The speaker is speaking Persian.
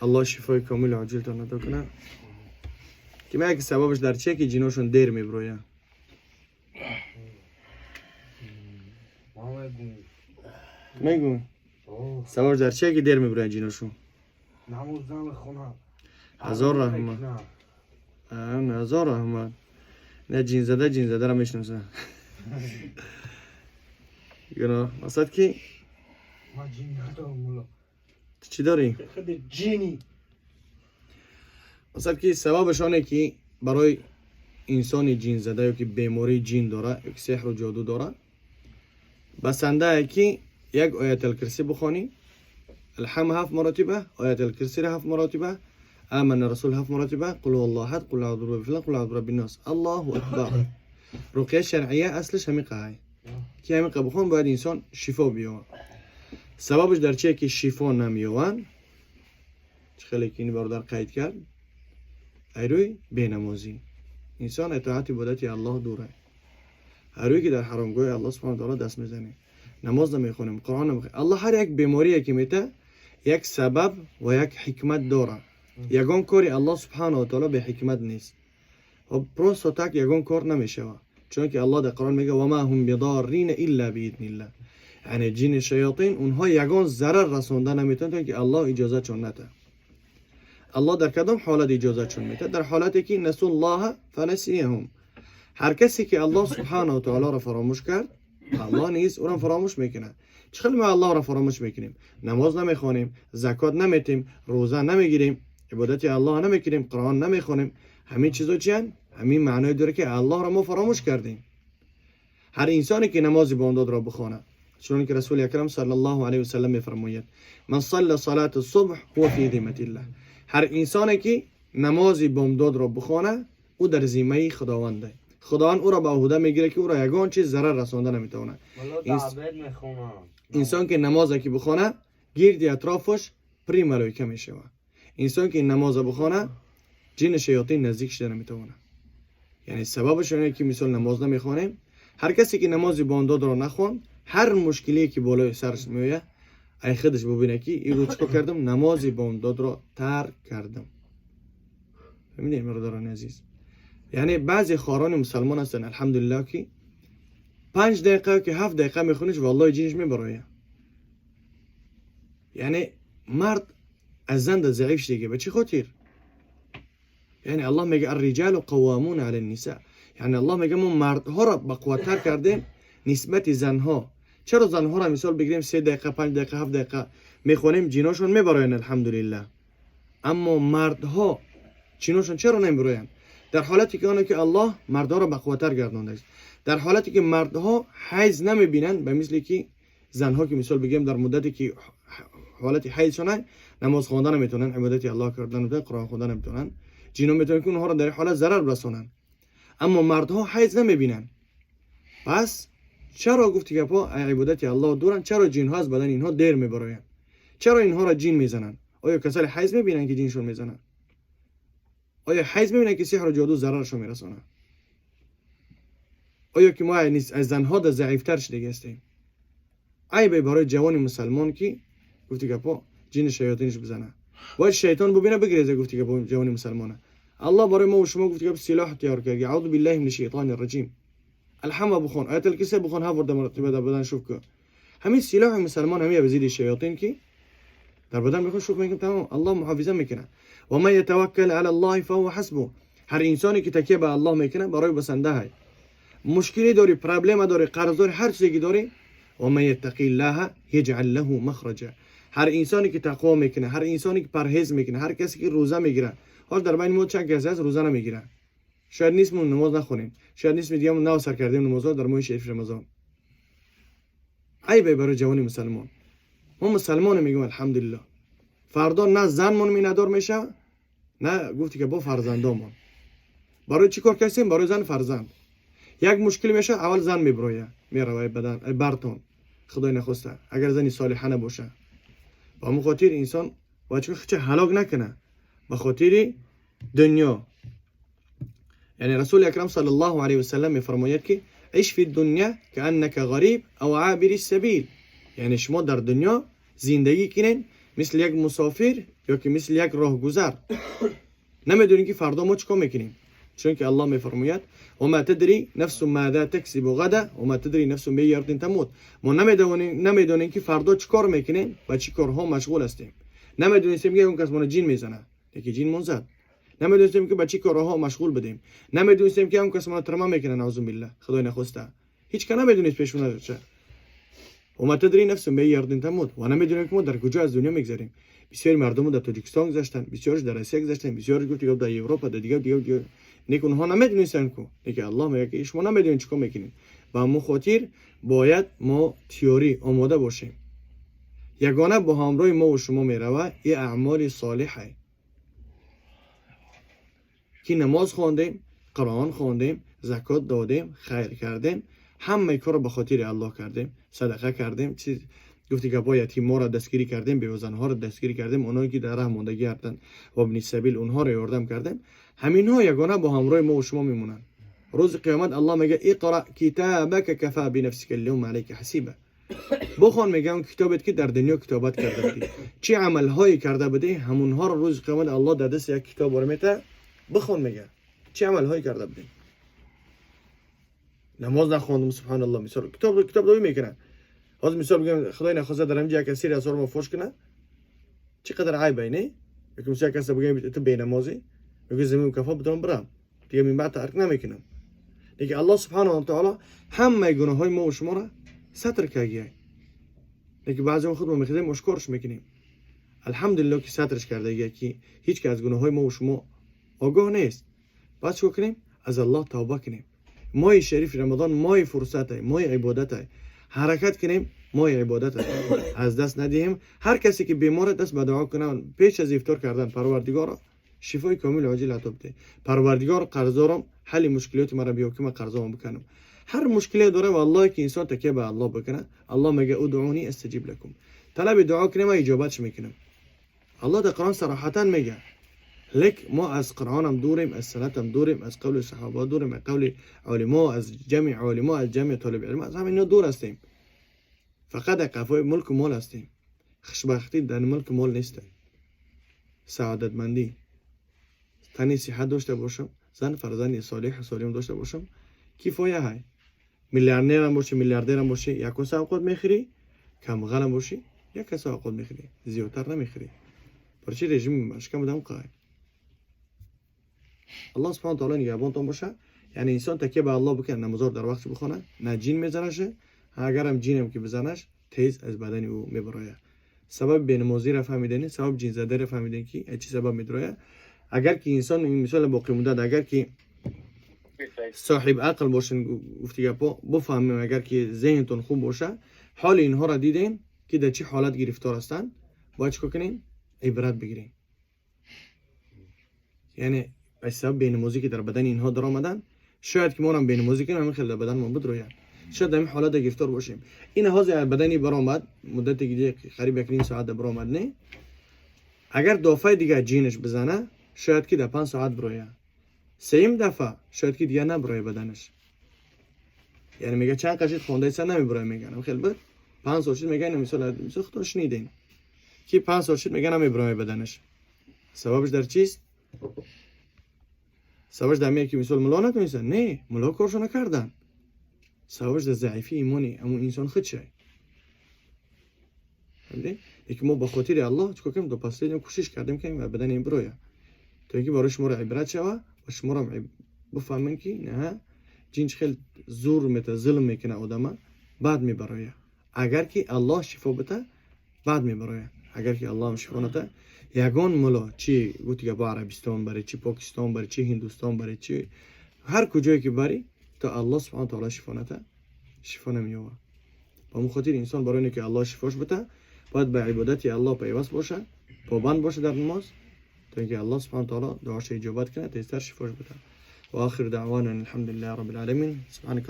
الله شفای کامل عاجلتان عطا کنه. که میگه که سببش در چیه که جناشون دیر میبروین؟ میگو سببش در چیه که دیر میبروین جناشون؟ نماز نمیخونن. هزار رحمت. هزار رحمت. نه جین زده را میشناسه. گناه اصلا کی؟ ما جین ندارم مولا. چی داری؟ خود جینی. اصلا کی سببش آنه که برای انسانی جین زده یا که بیماری جین داره یا که سحر و جادو داره بسنده ای که یک آیت الکرسی بخوانی الحم 7 مرتبه آیت الکرسی را 7 مرتبه آمن رسول 7 مرتبه قل هو الله احد قل اعوذ برب الفلق قل اعوذ برب الناس الله اکبر. رقیه شرعیه اصلش همیقه های که همیقه بخون باید انسان شفا بیاون. سببش در چیه که شفا نمیوان چه خیلی که این برادر قید کرد ایروی بینمازی انسان اطاعت عبادت الله دوره. هر که در حرامگاه الله سبحانه و تعالی دست میزنه نماز نمیخونیم قرآن نمیخونیم. الله هر یک بیماری که میته یک سبب و یک حکمت داره. یگان کاری الله سبحانه و تعالی به حکمت نیست و پروست و تک یگان کار نمیشه چون که الله در قرآن میگه و ما هم بضارین الا باذن الله. یعنی جن شیاطین اونها یگان ضرر رسونده نمیتونن تا که الله اجازه چون نده. الله در کدام حالت اجازه چون میده؟ در حالتی که نسوا الله فنسیهم. هر کسی که الله سبحانه و تعالی را فراموش کرد الله نیز او را فراموش میکنه. چخیلی ما الله را فراموش میکنیم؟ نماز نمیخوانیم، زکات نمیتیم، روزه نمیگیریم، عبادت الله نمیکنیم، قرآن نمیخونیم. همین چیزا چیان؟ همین معنی داره که الله را ما فراموش کردیم. هر انسانی که نماز بامداد را بخونه چون که رسول اکرم صلی الله علیه و سلم میفرماید من صلى صلاة الصبح هو فی ذمة الله. هر انسانی که نماز بامداد را بخونه او در ذمه خداونده. خداوند او را به عهده میگیره که او را یگان چیز ضرر رسانده نمیتونه. انسان که نماز که بخونه گرد اطرافش پری ملائکه میشه. انسان که نماز بخونه جن شیاطین نزدیک شده نمیتونه. یعنی سببش اینه که مثال نماز نمیخوانیم. هر کسی که نماز بامداد را نخوان هر مشکلی که بالای سرش میاد ای خودش ببینه که این رو چیکار کردم نماز بامداد را ترک کردم. فهمیدین برادران عزیز؟ یعنی بعضی خاران مسلمان هستن الحمدلله که 5 دقیقه که 7 دقیقه میخونیش والله جینش میبره. یعنی مرد از زن ضعیف شده به چی خاطر؟ یعنی الله میگه الرجال قوامون علی النساء. یعنی الله میگه ما مردها را با قوت‌تر کردیم نسبت زنها. چرا زنها را مثال بگیریم 3 دقیقه 5 دقیقه 7 دقیقه میخونیم جیناشون میبراین الحمدلله. اما مردها جیناشون چرا نمیبراین؟ در حالتی که آنها که الله مردها را با قوت‌تر گردانده است. در حالتی که مردها حیض نمیبینن به مثلی که زنها که مثال بگیم در مدتی که حالت حیض شدن نماز خواندن نمیتونن، عبادت الله کردن نمیتونن، قرآن خوندن نمیتونن، جنون میتونن که اونها را در حالت ضرر برسونن. اما مردها حیض نمیبینن. پس چرا گفتی که پا عبادت الله دورن؟ چرا جن ها از بدن اینها دیر میبراین؟ چرا اینها را جن میزنن؟ آیا کسایی حیض میبینن که جنشون میزنن؟ آیا حیض میبینن که سحر و جادو ضررشون میرسونه؟ آیا که ما از زنها در ضعیفتر شده هستیم؟ ای برای جوان مسلمان که گفتی که پا جن شیاطینش بزنه باید شیطان ببینه بگریزه. گفتی که جوان مسلمانه الله برای ما و شما گفتی که سلاح تیار کرد اعوذ بالله من الشیطان الرجیم. الحمد بخون آیت الکرسی بخون 7 مرتبه در بدن شوف که همین سلاح مسلمان همیه بزید شیاطین که در بدن بخون شوف میگم تمام الله محافظه میکنه. و من یتوکل علی الله فهو حسبه. هر انسانی که تکیه به الله میکنه برای بسنده های مشکلی داری، پرابلم داری، قرض داری، هر چیزی داری و من یتقی الله یجعل له مخرجا. هر انسانی که تقوا میکنه، هر انسانی که پرهیز میکنه، هر کسی که روزه میگیره، حال در بین ما چند کسی هست روزه نمیگیره، شاید نیستمون نماز نخونیم، شاید نیست میگم نو سر کردیم نمازها در ماه شریف رمضان. ای برای جوانی مسلمان ما مسلمان میگم الحمدلله فردا نه زنمون میندار میشه نه گفتی که با فرزندامون. برای چی کار کردیم؟ برای زن فرزند. یک مشکل میشه اول زن میبرویه میروه بدن برتون خدای نخواسته اگر زنی صالحه نباشه. با همون خاطر انسان باید چه هلاک نکنه به خاطر دنیا. یعنی رسول اکرم صلی الله علیه و سلم میفرماید که عیش فی الدنیا کانک غریب او عابر السبیل. یعنی شما در دنیا زندگی کنین مثل یک مسافر یا که مثل یک راهگذر. نمیدونی که فردا ما چیکار میکنیم، چون که الله میفرماید و ما تدری نفس ماذا تکسب غدا و ما تدری نفس بأي أرض تموت. ما نمیدونیم که فردا چیکار میکنیم و چی کارها مشغول هستیم. نمیدونیم که اون کس ما جین میزنه، یکی جین من زد. نمیدونیم که با چی کارها مشغول بدیم. نمیدونیم که اون کس ما ترما میکنه، نعوذ بالله، خدای نخواسته. هیچ کس نمیدونید پیشونه چه. و ما تدری نفس بأي أرض تموت. و نمیدونیم که ما در کجا از دنیا میگذریم. بسیاری مردم در تاجیکستان گذشتن، بسیارش در آسیا گذشتن، بسیاری گفت در اروپا، در دیگه نیک اونها نمیدونستن کو. دیگه الله میگه که شما نمیدونید چیکار میکنید. و همون خاطر باید ما تیوری آماده باشیم. یگانه با همراه ما و شما میروه این اعمال صالحه که نماز خواندیم، قرآن خواندیم، زکات دادیم، خیر کردیم، همه کار به خاطر الله کردیم، صدقه کردیم، چیز گفتی که با یتیما را دستگیری کردیم، بیوزنها را دستگیری کردیم، اونایی که در راه ماندگی هستند و ابن السبیل اونها را یاردم کردیم. همین ها یگانه با همراه ما و شما میمونن. روز قیامت الله میگه اقرا کتابک کفا بنفسک اليوم علیک حسیبا. بخوان میگه اون کتابت که در دنیا کتابت کرده بودی، چه عمل هایی کرده بودی، همونها رو روز قیامت الله در دست یک کتاب برمیته. بخوان میگه چه عمل هایی کرده بودی. نماز نخوندم سبحان الله، مثال کتاب دوی میکنن. از مثال بگم خدای نخواسته در اینجا کسی را اثر مفروش کنه، چقدر عیبه نه؟ یکی مثلا کسی بگه تو بینمازی، میگه زمین کفا بدون برام دیگه من بعد ترک نمیکنم. دیگه الله سبحانه و تعالی همه گناه های ما و شما را ستر کرده. دیگه بعضی وقت ما میخوایم مشکرش میکنیم. الحمدلله که سترش کرده که هیچ که از گناه های ما و شما آگاه نیست. بعد چیکار کنیم؟ از الله توبه کنیم. ماه شریف رمضان ماه فرصت است، ماه عبادت است. حرکت کنیم، ماه عبادت است. از دست ندیم. هر کسی که بیمار دست به دعا کنه، پیش از افطار کردن پروردگارا شفای کامل عاجل عطا بده. پروردگار قرضدارم حل مشکلات مرا بیا که من قرضام بکنم. هر مشکلی داره والله که انسان تکیه به الله بکنه، الله میگه ادعونی استجیب لكم. طلب دعا کنیم و اجابتش میکنم. الله در قرآن صراحتا میگه لك ما از قرآن هم دوریم، از سنت هم دوریم، از قول صحابه دوریم، از قول علما، از جمع علما، از جمع طالب علم، از همین دور هستیم. فقط قفای ملک و مال هستیم. خوشبختی در ملک و مال نیست. سعادتمندی، تنی صحت داشته باشم، زن فرزند صالح سالم داشته باشم، کفایه های. میلیاردر هم باشی، میلیاردر هم باشی، یک کاسه اوقات میخری، کم غلم باشی، یک کاسه اوقات میخری، زیادتر نمیخری. برای رژیم مشکم بدم قاعد. الله سبحانه و تعالی نگهبانتان باشه. یعنی انسان تکیه به الله بکنه، نمازار در وقت بخونه، نه جین میزنشه، اگر هم جینم که بزنش تیز از بدن او میبره. سبب بینمازی را فهمیدنی، سبب جین زده را فهمیدنی که چی سبب میدره. اگر که انسان این مثال باقی مونده، اگر که صاحب عقل باشن گفتی بفهمیم، اگر که ذهنتون خوب باشه، حال اینها را دیدین که در چه حالت گرفتار هستن، باید چیکار کنین؟ عبرت بگیرین. یعنی از سبب بینمازی که در بدن اینها در آمدن، شاید که ما هم بینمازی کنیم، همین خیلی در بدن ما بدروید. شاید در این حالت گرفتار باشیم. این هاز بدنی برآمد، مدتی که قریب 1 ساعت برآمد نه. اگر دفعه دیگه جینش بزنه، شاید که در 5 ساعت بروید. 3 دفعه شاید که دیگه نبروی بدنش. یعنی میگه چند قشید خونده ایسا نمیبروی میگن. خیلی بر 5 ساعت میگن مثلا خودش شنیدین که 5 ساعت میگن نمیبروی بدنش. سببش در چیست؟ سببش در میگه که مثلا ملا نکنیستن. نه، ملا کارشو نکردن. سببش در ضعیفی ایمانی اما انسان خودشه. فهمیدی؟ یکی ما با خاطر الله چیکار کنیم؟ دو پاسه کوشش کردیم که بدن این بروی. تا اینکه برای شما را عبرت شوه و شما را بفهمین که نه جین خیلی زور میته، ظلم میکنه آدمه، بعد میبره. اگر که الله شفا بده بعد میبره. اگر که الله هم شفا نده، یگان ملا چی گویی که با عربستان بره، چی پاکستان بره، چی هندوستان بره، چی هر کجایی که بری، تا الله سبحانه و تعالی شفا نده شفا نمیاره. با مخاطر انسان برای اینکه الله شفاش بده باید به عبادت الله پیوست باشه، پابند باشه در نماز، تا اینکه الله سبحانه و تعالی دعاش اجابت کنه، تیزتر شفاش بده. و آخر دعوانا الحمد لله رب العالمین. سبحانك